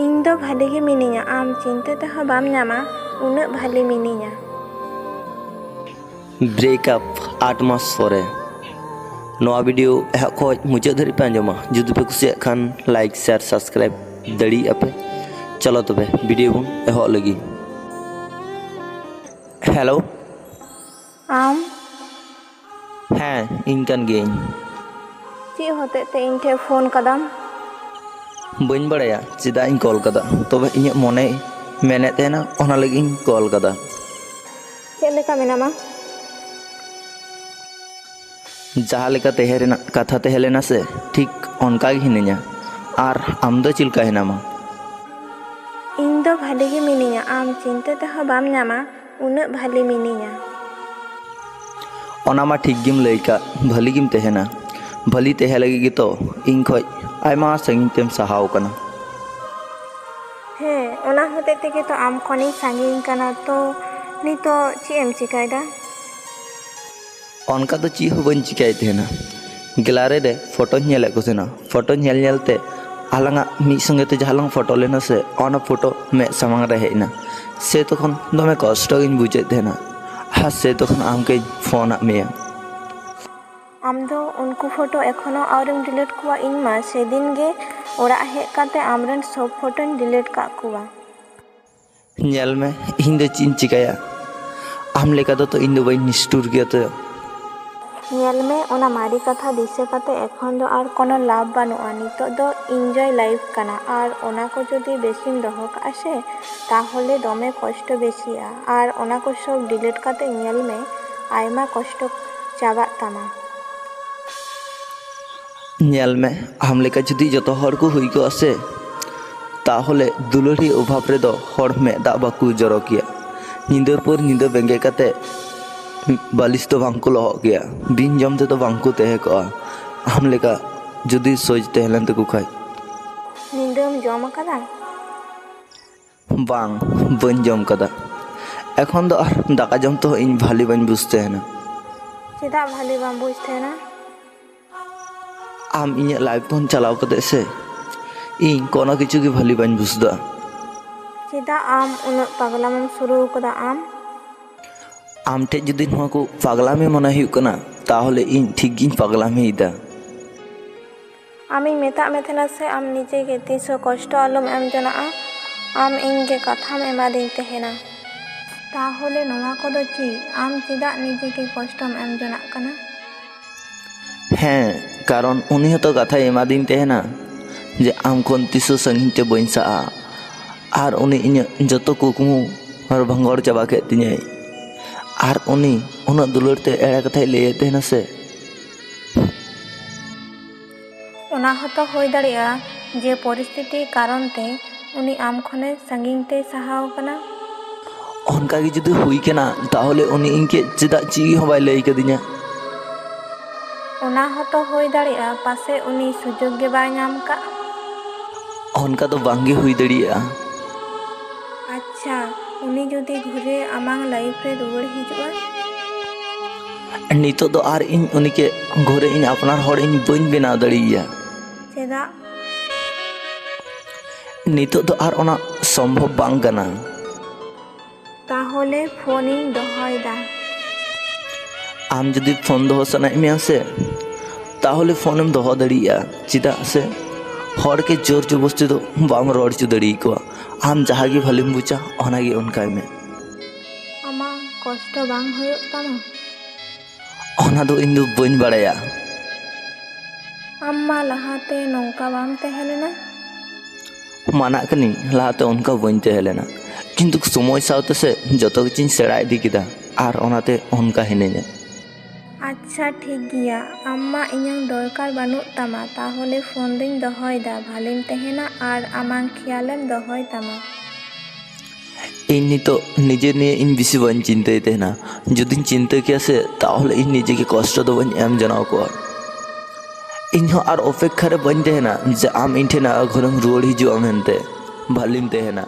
ᱤᱧ ᱫᱚ ᱵᱷᱟᱞᱤ ᱜᱮ ᱢᱤᱱᱟᱹᱧᱟ, ᱟᱢ ᱪᱤᱱᱛᱟᱹ ᱛᱮᱦᱚᱸ ᱵᱟᱢ ᱧᱟᱢᱟ ᱩᱱᱟᱹᱜ ᱵᱷᱟᱞᱤ ᱢᱤᱱᱟᱹᱧᱟ। ব্রেকআপ 8 মাস পরে। নয়া ভিডিও এহব খoj মুচাᱹᱫ ᱫᱷᱟᱹᱨᱤᱡ ᱯᱮ ᱟᱸᱡᱚᱢᱟ। ᱡᱩᱫᱤ ᱯᱮ ᱠᱩᱥᱤᱭᱟᱜ ᱠᱷᱟᱱ ᱞᱟᱭᱤᱠ শেয়ার সাবস্ক্রাইব ᱫᱟᱲᱮᱭᱟᱜᱼᱟ ᱯᱮ। চলো তবে ভিডিও ᱵᱚᱱ ᱮᱦᱚᱵ ᱞᱟᱹᱜᱤᱫ। হ্যালো। ᱟᱢ হ্যাঁ ᱤᱧ ᱠᱟᱱ ᱜᱤᱭᱟᱹᱧ। ᱪᱮᱫ ᱦᱚᱛᱮᱡ ᱛᱮ ᱤᱧ ᱴᱷᱮᱱ ᱯᱷᱳᱱ ᱠᱟᱫᱟᱢ? ᱵᱟᱹᱧ ᱵᱟᱲᱟᱭᱟ ᱪᱮᱫᱟᱜ ᱤᱧ ᱠᱚᱞ ᱠᱟᱫᱟ, ᱛᱚᱵᱮ ᱤᱧᱟᱹᱜ ᱢᱚᱱᱮ ᱢᱮᱱᱮᱫ ᱛᱟᱦᱮᱱᱟ ᱚᱱᱟ ᱞᱟᱹᱜᱤᱫ ᱤᱧ ᱠᱚᱞ ᱠᱟᱫᱟ। ᱪᱮᱫ ᱞᱮᱠᱟ ᱢᱮᱱᱟᱢᱟ? ᱡᱟᱦᱟᱸ ᱞᱮᱠᱟ ᱛᱟᱦᱮᱸ ᱨᱮᱱᱟᱜ ᱠᱟᱛᱷᱟ ᱛᱟᱦᱮᱸ ᱞᱮᱱᱟ ᱥᱮ ᱴᱷᱤᱠ ᱚᱱᱠᱟ ᱜᱮ ᱦᱤᱱᱟᱹᱧᱟ। ᱟᱨ ᱟᱢ ᱫᱚ ᱪᱮᱫ ᱞᱮᱠᱟ ᱦᱮᱱᱟᱢᱟ? ᱤᱧ ᱫᱚ ᱵᱷᱟᱞᱤ ᱜᱮ ᱢᱤᱱᱟᱹᱧᱟ, ᱟᱢ ᱪᱤᱱᱛᱟᱹ ᱛᱮᱦᱚᱸ ᱵᱟᱢ ᱧᱟᱢᱟ ᱩᱱᱟᱹᱜ ᱵᱷᱟᱞᱤ ᱢᱤᱱᱟᱹᱧᱟ। ᱚᱱᱟ ᱢᱟ ᱴᱷᱤᱠ ᱜᱮᱢ ᱞᱟᱹᱭ ᱠᱟᱜ, ᱵᱷᱟᱹᱞᱤ ᱜᱮᱢ ᱛᱟᱦᱮᱱᱟ। ᱵᱷᱟᱹᱞᱤ ᱛᱟᱦᱮᱸ ᱞᱟᱹᱜᱤᱫ ᱜᱮᱛᱚ ᱤᱧ ᱠᱷᱚᱡ ᱟᱭᱢᱟ ᱥᱟᱺᱜᱤᱧ ᱛᱮᱢ ᱥᱟᱦᱟᱣ ᱟᱠᱟᱱᱟ। ᱦᱮᱸ, ᱚᱱᱟ ᱦᱚᱛᱮᱡ ᱛᱮᱜᱮ ᱛᱚ ᱟᱢ ᱠᱷᱚᱱᱤᱧ ᱥᱟᱺᱜᱤᱧ ᱠᱟᱱᱟ। ᱛᱚ ᱱᱤᱛᱚᱜ ᱪᱮᱫ ᱮᱢ ᱪᱤᱠᱟᱹᱭᱮᱫᱟ? ᱚᱱᱠᱟ ᱫᱚ ᱪᱮᱫ ᱦᱚᱸ ᱵᱟᱹᱧ ᱪᱤᱠᱟᱹᱭᱮᱫ ᱛᱟᱦᱮᱱᱟ। ᱜᱮᱞᱟᱨᱤ ᱨᱮ ᱯᱷᱳᱴᱳᱧ ᱧᱮᱞᱮᱫ ᱠᱚ ᱛᱟᱦᱮᱱᱟ। ᱯᱷᱳᱴᱳ ᱧᱮᱞ ᱧᱮᱞᱛᱮ ᱟᱞᱟᱝᱟᱜ ᱢᱤᱫ ᱥᱚᱸᱜᱮ ᱛᱮ ᱡᱟᱦᱟᱸ ᱞᱟᱝ ᱯᱷᱳᱴᱳ ᱞᱮᱱᱟ ᱥᱮ ᱚᱱᱟ ᱯᱷᱳᱴᱳ ᱢᱮᱫ ᱥᱟᱢᱟᱝ ᱨᱮ ᱦᱮᱡ ᱮᱱᱟ। ᱥᱮ ᱛᱚᱠᱷᱚᱱ ᱫᱚᱢᱮ ᱠᱚᱥᱴᱚ ᱜᱤᱧ ᱵᱩᱡᱮᱫ ᱛᱟᱦᱮᱱᱟ। ᱟᱨ ᱥᱮ ᱛᱚᱠᱷᱚᱱ ᱟᱢᱜᱮᱧ ᱯᱷᱳᱱᱟᱫ ᱢᱮᱭᱟ। ᱟᱢ ᱫᱚ ᱩᱱᱠᱩ ᱯᱷᱳᱴᱳ ᱮᱠᱷᱚᱱᱳ ᱟᱹᱣᱨᱤᱢ ᱰᱤᱞᱤᱴ ᱠᱚᱣᱟ? ᱤᱧ ᱢᱟ সেদিন ᱜᱮ ᱚᱲᱟᱜ ᱦᱮᱡ ᱠᱟᱛᱮ ᱟᱢᱨᱮᱱ ᱥᱚᱵ ᱯᱷᱳᱴᱳᱧ ᱰᱤᱞᱤᱴ ᱠᱟᱜ ᱠᱚᱣᱟ। ᱧᱮᱞ ᱢᱮ ᱤᱧ ᱫᱚ ᱪᱮᱫ ᱤᱧ ᱪᱤᱠᱟᱹᱭᱟ, ᱟᱢ ᱞᱮᱠᱟ ᱫᱚ ᱤᱧ ᱫᱚ ᱵᱟᱹᱧ ᱱᱤᱥᱴᱩᱨ ᱜᱮᱭᱟ ᱛᱚ। ᱧᱮᱞ ᱢᱮ, ᱚᱱᱟ ᱢᱟᱨᱮ ᱠᱟᱛᱷᱟ ᱫᱤᱥᱟᱹ ᱠᱟᱛᱮ ᱮᱠᱷᱚᱱ ᱫᱚ ᱟᱨ ᱠᱳᱱᱳ ᱞᱟᱵᱷ ᱵᱟᱹᱱᱩᱜᱼᱟ। ᱱᱤᱛᱚᱜ ᱫᱚ ᱤᱱᱡᱚᱭ ᱞᱟᱭᱤᱯᱷ ᱠᱟᱱᱟ। ᱟᱨ ᱚᱱᱟ ᱠᱚ ᱡᱩᱫᱤ ᱵᱮᱥᱤᱢ ᱫᱚᱦᱚ ᱠᱟᱜᱼᱟ ᱥᱮ তাহলে দমে কষ্ট বেশিয়া। আর ওনা কো সব ডিলিট কাতে ñেল মে আয়মা কষ্ট চাবাগ তামা। ᱧᱮᱞ ᱢᱮ ᱟᱢ ᱞᱮᱠᱟ ᱡᱩᱫᱤ ᱡᱚᱛᱚ ᱦᱚᱲ ᱠᱚ ᱦᱩᱭ ᱠᱚᱜᱼᱟ ᱥᱮ ᱛᱟᱦᱚᱞᱮ ᱫᱩᱞᱟᱹᱲᱤ ᱚᱵᱷᱟᱵ ᱨᱮᱫᱚ ᱦᱚᱲ ᱢᱮᱫ ᱫᱟᱜ ᱵᱟᱠᱚ ᱡᱚᱨᱚ ᱠᱮᱭᱟ। ᱧᱤᱫᱟᱹ ᱯᱚᱨ ᱧᱤᱫᱟᱹ ᱵᱮᱸᱜᱮᱫ ᱠᱟᱛᱮ ᱵᱟᱹᱞᱤᱥ ᱫᱚ ᱵᱟᱝᱠᱚ ᱞᱚᱦᱚᱫ ᱜᱮᱭᱟ। ᱵᱤᱱ ᱡᱚᱢ ᱛᱮᱫᱚ ᱵᱟᱝᱠᱚ ᱛᱟᱦᱮᱸ ᱠᱚᱜᱼᱟ ᱟᱢ ᱞᱮᱠᱟ ᱡᱩᱫᱤ ᱥᱳᱪ ᱛᱟᱦᱮᱸ ᱞᱮᱱ ᱛᱟᱠᱚ ᱠᱷᱟᱡ। ᱧᱤᱫᱟᱹᱢ ᱡᱚᱢ ᱟᱠᱟᱫᱟ? ᱵᱟᱝ, ᱵᱟᱹᱧ ᱡᱚᱢ ᱠᱟᱫᱟ। এখন তো আর দাকা জম তো ইᱧ ভালি বাᱧ বুঝ ᱛᱟᱦᱮᱱᱟ। ᱪᱮᱫᱟᱜ ᱵᱷᱟᱞᱤ ᱵᱟᱢ ᱵᱩᱡᱽ ᱛᱟᱦᱮᱱᱟ? ᱟᱢ ᱤᱧᱟᱹᱜ ᱞᱟᱭᱤᱯᱷ ᱯᱷᱳᱱ ᱪᱟᱞᱟᱣ ᱠᱟᱛᱮ ᱥᱮ ᱤᱧ কোনো কিছু ᱜᱮ ᱵᱷᱟᱞᱤ ᱵᱟᱹᱧ ᱵᱩঝᱫᱟ। ᱪᱮᱫᱟᱜ ᱟᱢ ᱩᱱᱟᱹᱜ ᱯᱟᱜᱞᱟᱢᱮᱢ ᱥᱩᱨᱩ ᱟᱠᱟᱫᱟ ᱟᱢ? ᱟᱢ ᱴᱷᱮᱡ ᱡᱩᱫᱤ ᱱᱚᱣᱟ ᱠᱚ ᱯᱟᱜᱞᱟᱢᱤ ᱢᱚᱱᱮ ᱦᱩᱭᱩᱜ ᱠᱟᱱᱟ ᱛᱟᱦᱚᱞᱮ ᱤᱧ ᱴᱷᱤᱠ ᱜᱤᱧ ᱯᱟᱜᱞᱟᱢᱤᱭᱮᱫᱟ। ᱟᱢᱤᱧ ᱢᱮᱛᱟᱜ ᱢᱮ ᱛᱟᱦᱮᱱᱟ ᱥᱮ ᱟᱢ ᱱᱤᱡᱮ ᱜᱮ ᱛᱤᱥ ᱦᱚᱸ ᱠᱚᱥᱴᱚ ᱟᱞᱚᱢ ᱮᱢ ᱡᱚᱱᱟᱜᱼᱟ। ᱟᱢ ᱤᱧ ᱜᱮ ᱠᱟᱛᱷᱟᱢ ᱮᱢᱟᱫᱤᱧ ᱛᱟᱦᱮᱱᱟ। তাহলে ᱱᱚᱣᱟ ᱠᱚᱫᱚ ᱪᱮᱫ? ᱟᱢ ᱪᱮᱫᱟᱜ ᱱᱤᱡᱮ ᱜᱮ ᱠᱚᱥᱴᱚᱢ ᱮᱢ ᱡᱚᱱᱟᱜ ᱠᱟᱱᱟ? হ্যাঁ, কারণ উনি হয়তো কথাই এমাদিন তাহেনা যে আম খন তিসও সাᱺগিᱧ তে বাᱹᱧ ᱥᱟᱜᱼᱟ। আর উনি ইᱧᱟᱹᱜ ᱡᱚᱛᱚ ᱠᱩᱠᱢᱩ ᱦᱚᱨ ᱵᱷᱟᱸᱜᱚᱲ ᱪᱟᱵᱟ ᱠᱮᱫ ᱛᱤᱧᱟᱹᱭ। আর উনি উনাᱹᱜ ᱫᱩᱞᱟᱹᱲ ᱛᱮ ᱮᱲᱮ ᱠᱟᱛᱷᱟᱭ ᱞᱟᱹᱭᱮᱫ ᱛᱟᱦᱮᱱᱟ ᱥᱮ। ᱚᱱᱟ ᱦᱚᱸᱛᱚ ᱦᱩᱭ ᱫᱟᱲᱮᱭᱟᱜᱼᱟ ᱡᱮ ᱯᱚᱨᱤᱥᱛᱷᱤᱛᱤ ᱠᱟᱨᱚᱱ ᱛᱮ ᱩᱱᱤ ᱟᱢ ᱠᱷᱚᱱᱮ ᱥᱟᱺᱜᱤᱧ ᱛᱮᱭ ᱥᱟᱦᱟᱣ ᱟᱠᱟᱱᱟ। ᱚᱱᱠᱟ ᱜᱮ ᱡᱩᱫᱤ ᱦᱩᱭ ᱠᱟᱱᱟ ᱛᱟᱦᱚᱞᱮ ᱩᱱᱤ ᱤᱧ ᱪᱮᱫᱟᱜ ᱪᱮᱫ ᱦᱚᱸ ᱵᱟᱭ ᱞᱟᱹᱭ ᱠᱟᱫᱤᱧᱟ? ᱚᱱᱟ ᱦᱚᱸᱛᱚ ᱦᱩᱭ ᱫᱟᱲᱮᱭᱟᱜᱼᱟ ᱯᱟᱥᱮᱡ ᱩᱱᱤ ᱥᱩᱡᱳᱜᱽ ᱜᱮ ᱵᱟᱭ ᱧᱟᱢ ᱠᱟᱜ। ᱚᱱᱠᱟ ᱫᱚ ᱵᱟᱝᱜᱮ ᱦᱩᱭ ᱫᱟᱲᱮᱭᱟᱜᱼᱟ। ᱟᱪᱪᱷᱟ, ᱩᱱᱤ ᱡᱩᱫᱤ ᱜᱷᱩᱨᱮ ᱟᱢᱟᱝ ᱞᱟᱭᱤᱯᱷ ᱨᱮ ᱨᱩᱣᱟᱹᱲ ᱦᱤᱡᱩᱜᱼᱟ? ᱱᱤᱛᱚᱜ ᱫᱚ ᱟᱨ ᱤᱧ ᱩᱱᱤকে ঘরে ᱤᱧ ᱟᱯᱱᱟᱨ ᱦᱚᱲ ᱤᱧ ᱵᱟᱹᱧ ᱵᱮᱱᱟᱣ ᱫᱟᱲᱮᱭᱟᱭᱟ। ᱪᱮᱫᱟᱜ? ᱱᱤᱛᱚᱜ ᱫᱚ ᱟᱨ ᱚᱱᱟ ᱥᱚᱢᱵᱷᱚᱵ ᱵᱟᱝ ᱠᱟᱱᱟ। তাহলে ফোনᱤᱧ ᱫᱚᱦᱚᱭᱮᱫᱟ। ᱟᱢ ᱡᱩᱫᱤ ᱯᱷᱳᱱ ᱫᱚᱦᱚ ᱥᱟᱱᱟᱭᱮᱫ ᱢᱮᱭᱟ ᱥᱮ তাহলে ᱯᱷᱳᱱᱮᱢ ᱫᱚᱦᱚ ᱫᱟᱲᱮᱭᱟᱜᱼᱟ। ᱪᱮᱫᱟᱜ ᱥᱮ ᱦᱚᱲকে জোর জবরদস্তি ᱫᱚ ᱵᱟᱢ ᱨᱚᱲ ᱦᱚᱪᱚ ᱫᱟᱲᱮᱭᱟᱠᱚᱣᱟ। ᱟᱢ ᱡᱟᱦᱟᱸ ᱜᱮ ᱵᱷᱟᱞᱤᱢ ᱵᱩᱡᱟ ᱚᱱᱟᱜᱮ ᱚᱱᱠᱟᱭ ᱢᱮ। ᱟᱢᱟᱜ ᱠᱚᱥᱴᱚ ᱵᱟᱝ ᱦᱩᱭᱩᱜ ᱛᱟᱢᱟ? ᱚᱱᱟ ᱫᱚ ᱤᱧ ᱫᱚ ᱵᱟᱹᱧ ᱵᱟᱲᱟᱭᱟ। ᱟᱢ ᱢᱟ ᱞᱟᱦᱟᱛᱮ ᱱᱚᱝᱠᱟ ᱵᱟᱢ ᱛᱟᱦᱮᱸ ᱞᱮᱱᱟ। ᱢᱟᱱᱟᱜ ᱠᱟᱹᱱᱟᱹᱧ ᱞᱟᱦᱟᱛᱮ ᱚᱱᱠᱟ ᱵᱟᱹᱧ ᱛᱟᱦᱮᱸ ᱞᱮᱱᱟ, ᱠᱤᱱᱛᱩ ᱥᱚᱢᱚᱭ ᱥᱟᱶᱛᱮ ᱥᱮ ᱡᱚᱛᱚ ᱠᱤᱪᱷᱩᱧ ᱥᱮᱬᱟ ᱤᱫᱤ ᱠᱮᱫᱟ ᱟᱨ ᱚᱱᱟᱛᱮ ᱚᱱᱠᱟ ᱦᱤᱱᱟᱹᱧᱟ। ᱟᱪᱪᱷᱟ ᱴᱷᱤᱠ ᱜᱮᱭᱟ, ᱟᱢ ᱢᱟ ᱤᱧᱟᱹᱝ ᱫᱚᱨᱠᱟর ᱵᱟᱹᱱᱩᱜ ᱛᱟᱢᱟ, ᱛᱟᱦᱚᱞᱮ ᱯᱷᱳᱱ ᱫᱚᱧ ᱫᱚᱦᱚᱭᱮᱫᱟ। ᱵᱷᱟᱞᱮᱢ ᱛᱟᱦᱮᱱᱟ ᱟᱨ ᱟᱢᱟᱝ ᱠᱷᱮᱭᱟᱞᱮᱢ ᱫᱚᱦᱚᱭ ᱛᱟᱢᱟ। ᱤᱧ ᱱᱤᱛᱚᱜ ᱱᱤᱡᱮ ᱱᱤᱭᱮ ᱤᱧ ᱵᱮᱥᱤ ᱵᱟᱹᱧ ᱪᱤᱱᱛᱟᱹᱭ ᱛᱟᱦᱮᱱᱟ। ᱡᱩᱫᱤᱧ ᱪᱤᱱᱛᱟᱹ ᱠᱮᱭᱟ ᱥᱮ ᱛᱟᱦᱚᱞᱮ ᱤᱧ ᱱᱤᱡᱮᱜᱮ ᱠᱚᱥᱴᱚ ᱫᱚ ᱵᱟᱹᱧ ᱮᱢ ᱡᱚᱱᱟᱣ ᱠᱚᱣᱟ। ᱤᱧᱦᱚᱸ ᱟᱨ ᱚᱯᱮᱠᱠᱷᱟ ᱨᱮ ᱵᱟᱹᱧ ᱛᱟᱦᱮᱱᱟ ᱡᱮ ᱟᱢ ᱤᱧ ᱴᱷᱮᱱ ᱜᱷᱚᱨᱮᱢ ᱨᱩᱣᱟᱹᱲ ᱦᱤᱡᱩᱜᱼᱟ ᱢᱮᱱᱛᱮ। ᱵᱷᱟᱞᱤᱢ ᱛᱟᱦᱮᱱᱟ।